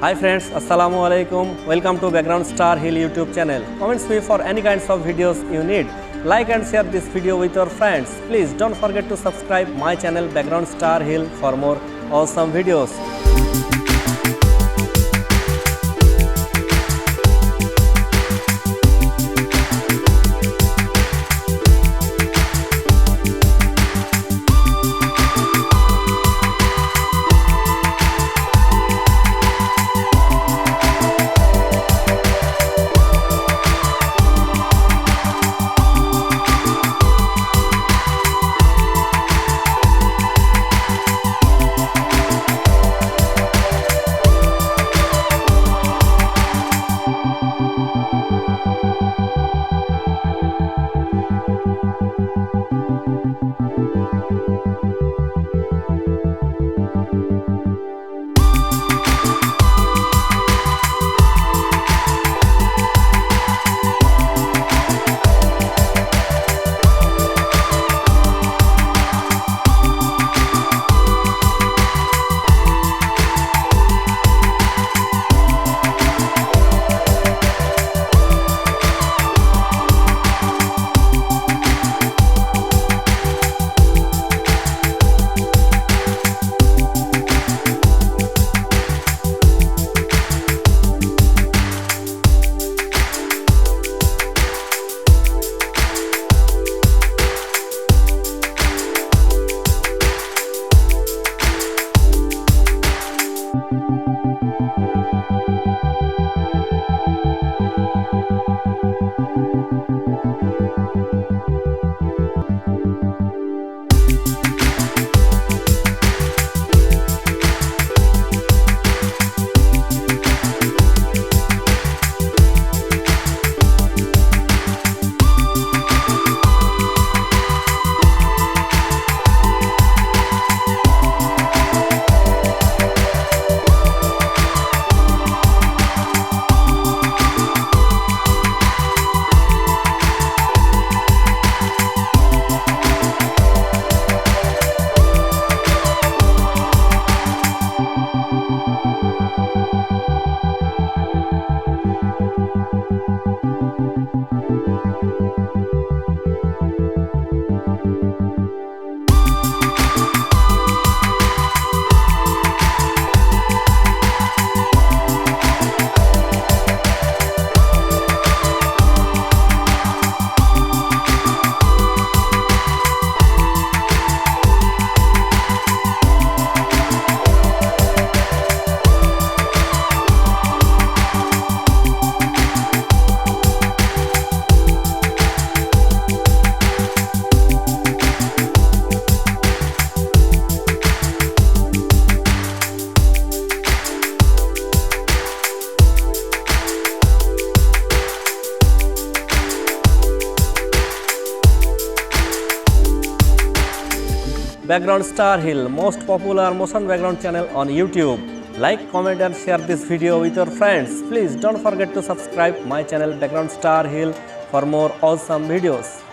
Hi friends, Assalamu alaikum. Welcome to Background Starhill YouTube channel. Comments me for any kinds of videos you need. Like and share this video with your friends. Please don't forget to subscribe my channel Background Starhill for more awesome videos. Background Starhill, most popular motion background channel on YouTube. Like, comment and share this video with your friends. Please don't forget to subscribe my channel Background Starhill for more awesome videos.